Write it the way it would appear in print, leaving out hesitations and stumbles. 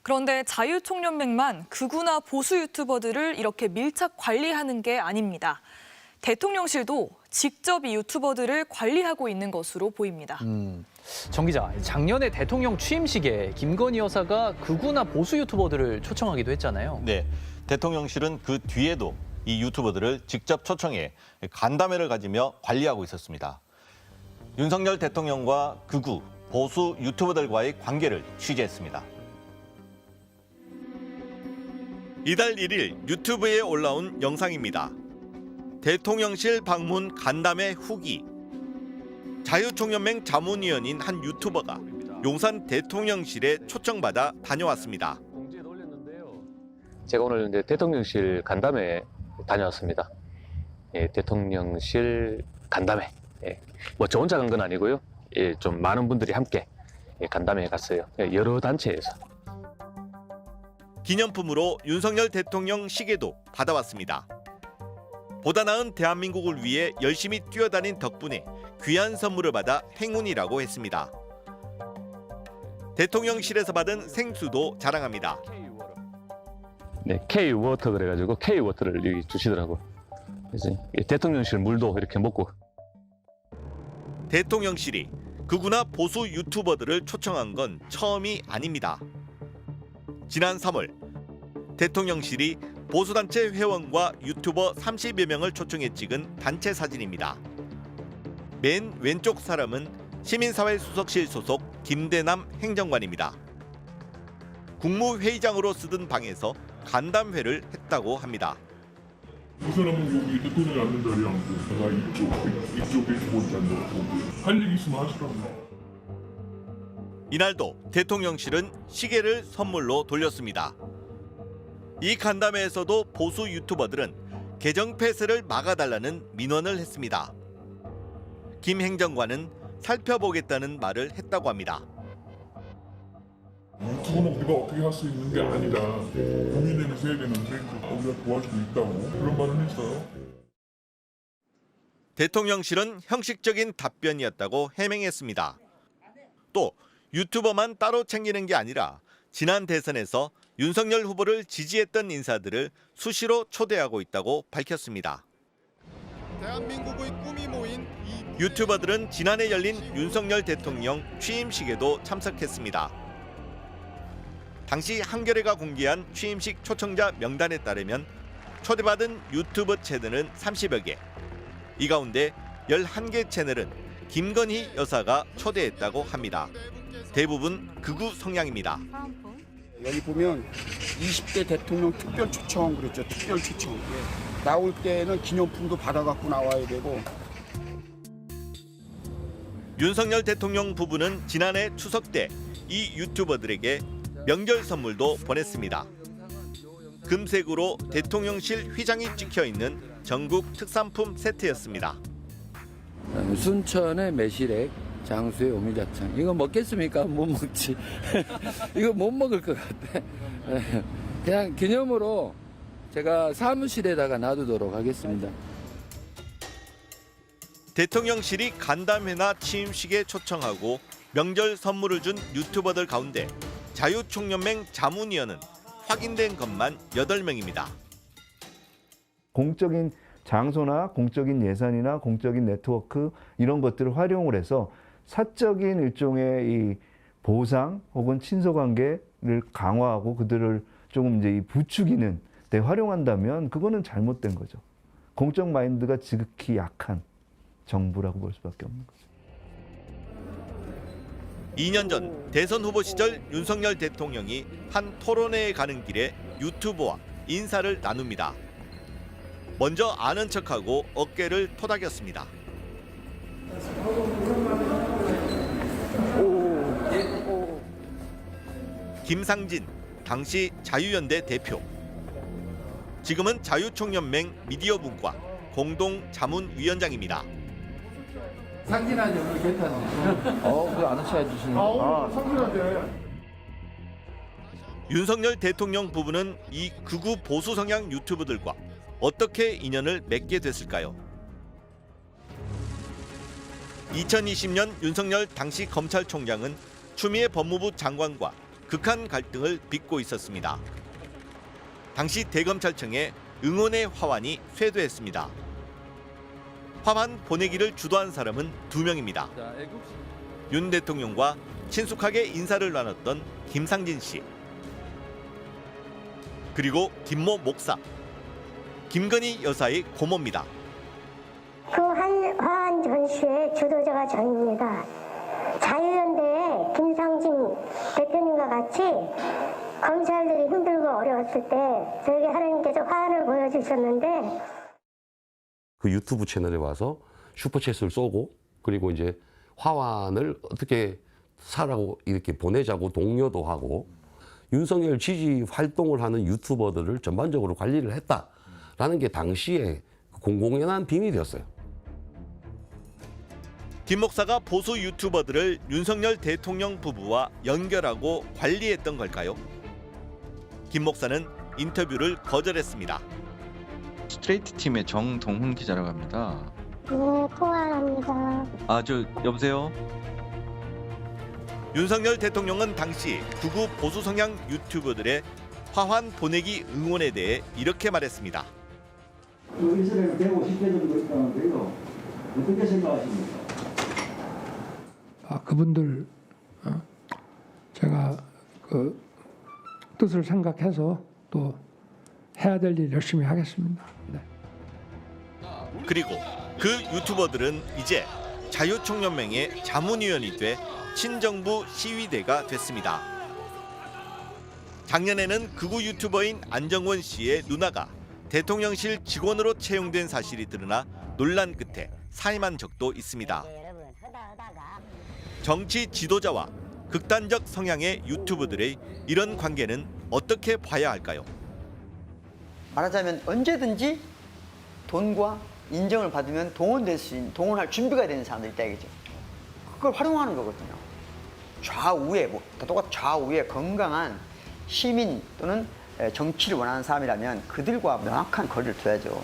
그런데 자유총연맹만 극우나 보수 유튜버들을 이렇게 밀착 관리하는 게 아닙니다. 대통령실도 직접 이 유튜버들을 관리하고 있는 것으로 보입니다. 정 기자, 작년에 대통령 취임식에 김건희 여사가 극우나 보수 유튜버들을 초청하기도 했잖아요. 네, 대통령실은 그 뒤에도 이 유튜버들을 직접 초청해 간담회를 가지며 관리하고 있었습니다. 윤석열 대통령과 극우, 보수 유튜버들과의 관계를 취재했습니다. 이달 1일 유튜브에 올라온 영상입니다. 대통령실 방문 간담회 후기. 자유총연맹 자문위원인 한 유튜버가 용산 대통령실에 초청받아 다녀왔습니다. 제가 오늘 대통령실 간담회 다녀왔습니다. 예, 대통령실 간담회. 예, 뭐 저 혼자 간 건 아니고요. 예, 좀 많은 분들이 함께 간담회에 갔어요. 예, 여러 단체에서. 기념품으로 윤석열 대통령 시계도 받아왔습니다. 보다 나은 대한민국을 위해 열심히 뛰어다닌 덕분에 귀한 선물을 받아 행운이라고 했습니다. 대통령실에서 받은 생수도 자랑합니다. 네, K-워터 그래가지고 K-워터를 여기 주시더라고. 그래서 대통령실 물도 이렇게 먹고. 대통령실이 극우나 보수 유튜버들을 초청한 건 처음이 아닙니다. 지난 3월 대통령실이 보수단체 회원과 유튜버 30여 명을 초청해 찍은 단체 사진입니다. 맨 왼쪽 사람은 시민사회수석실 소속 김대남 행정관입니다. 국무회의장으로 쓰던 방에서 간담회를 했다고 합니다. 이 사람은 여기 대통령이 앉는 자리에 앉고 제가 이쪽에 보지 않고 할 얘기 있으면 하시라고. 이날도 대통령실은 시계를 선물로 돌렸습니다. 이 간담회에서도 보수 유튜버들은 계정 폐쇄를 막아달라는 민원을 했습니다. 김 행정관은 살펴보겠다는 말을 했다고 합니다. 유튜브는 우리가 어떻게 할 수 있는 게 아니라 국민에게서 해야 되는데 우리가 도와줄 수 있다고 그런 말을 했어요. 대통령실은 형식적인 답변이었다고 해명했습니다. 또 유튜버만 따로 챙기는 게 아니라 지난 대선에서 윤석열 후보를 지지했던 인사들을 수시로 초대하고 있다고 밝혔습니다. 대한민국의 꿈이 모인 유튜버들은 지난해 열린 윤석열 대통령 취임식에도 참석했습니다. 당시 한겨레가 공개한 취임식 초청자 명단에 따르면 초대받은 유튜브 채널은 30여 개. 이 가운데 11개 채널은 김건희 여사가 초대했다고 합니다. 대부분 극우 성향입니다. 여기 보면 20대 대통령 특별 초청 그랬죠. 특별 초청. 나올 때는 기념품도 받아갖고 나와야 되고. 윤석열 대통령 부부는 지난해 추석 때 이 유튜버들에게 명절 선물도 보냈습니다. 금색으로 대통령실 휘장이 찍혀 있는 전국 특산품 세트였습니다. 순천의 매실액, 장수의 오미자창. 이거 먹겠습니까? 못 먹지. 이거 못 먹을 것 같아. 그냥 기념으로 제가 사무실에다가 놔두도록 하겠습니다. 대통령실이 간담회나 취임식에 초청하고 명절 선물을 준 유튜버들 가운데 자유총연맹 자문위원은 확인된 것만 8명입니다. 공적인 장소나 공적인 예산이나 공적인 네트워크 이런 것들을 활용을 해서 사적인 일종의 이 보상 혹은 친소관계를 강화하고 그들을 조금 이제 부추기는 데 활용한다면 그거는 잘못된 거죠. 공적 마인드가 지극히 약한 정부라고 볼 수밖에 없는 거죠. 2년 전 대선 후보 시절 윤석열 대통령이 한 토론회에 가는 길에 유튜버와 인사를 나눕니다. 먼저 아는 척하고 어깨를 토닥였습니다. 김상진, 당시 자유연대 대표. 지금은 자유총연맹 미디어분과 공동자문위원장입니다. 상진아님 오늘 괜찮네. 그거 아는 척 해주시는 거. 윤석열 대통령 부부는 이 극우 보수 성향 유튜브들과 어떻게 인연을 맺게 됐을까요? 2020년 윤석열 당시 검찰총장은 추미애 법무부 장관과 극한 갈등을 빚고 있었습니다. 당시 대검찰청에 응원의 화환이 쇄도했습니다. 화환 보내기를 주도한 사람은 2명입니다. 윤 대통령과 친숙하게 인사를 나눴던 김상진 씨, 그리고 김모 목사, 김건희 여사의 고모입니다. 그 화환 전시의 주도자가 저입니다. 자유연대의 김상진 대표님과 같이 검찰들이 힘들고 어려웠을 때 저에게 하나님께서 화환을 보여주셨는데, 그 유튜브 채널에 와서 슈퍼챗을 쏘고 그리고 이제 화환을 어떻게 사라고 이렇게 보내자고 독려도 하고 윤석열 지지 활동을 하는 유튜버들을 전반적으로 관리를 했다라는 게 당시에 공공연한 비밀이었어요. 김 목사가 보수 유튜버들을 윤석열 대통령 부부와 연결하고 관리했던 걸까요? 김 목사는 인터뷰를 거절했습니다. 스트레이트 팀의 정동훈 기자라고 합니다. 네, 통화합니다. 여보세요? 윤석열 대통령은 당시 극우 보수 성향 유튜버들의 화환 보내기 응원에 대해 이렇게 말했습니다. 이스라엘 150개 정도 있다는데요. 어떻게 생각하십니까? 그분들 제가 그 뜻을 생각해서 또 해야 될 일 열심히 하겠습니다. 네. 그리고 그 유튜버들은 이제 자유총연맹의 자문위원이 돼 친정부 시위대가 됐습니다. 작년에는 극우 유튜버인 안정원 씨의 누나가 대통령실 직원으로 채용된 사실이 드러나 논란 끝에 사임한 적도 있습니다. 정치 지도자와 극단적 성향의 유튜버들의 이런 관계는 어떻게 봐야 할까요? 말하자면 언제든지 돈과 인정을 받으면 동원될 수 있는, 동원할 준비가 되는 사람들이 있다 이거죠. 그걸 활용하는 거거든요. 좌우에, 똑같이 좌우에 건강한 시민 또는 정치를 원하는 사람이라면 그들과 명확한 거리를 둬야죠.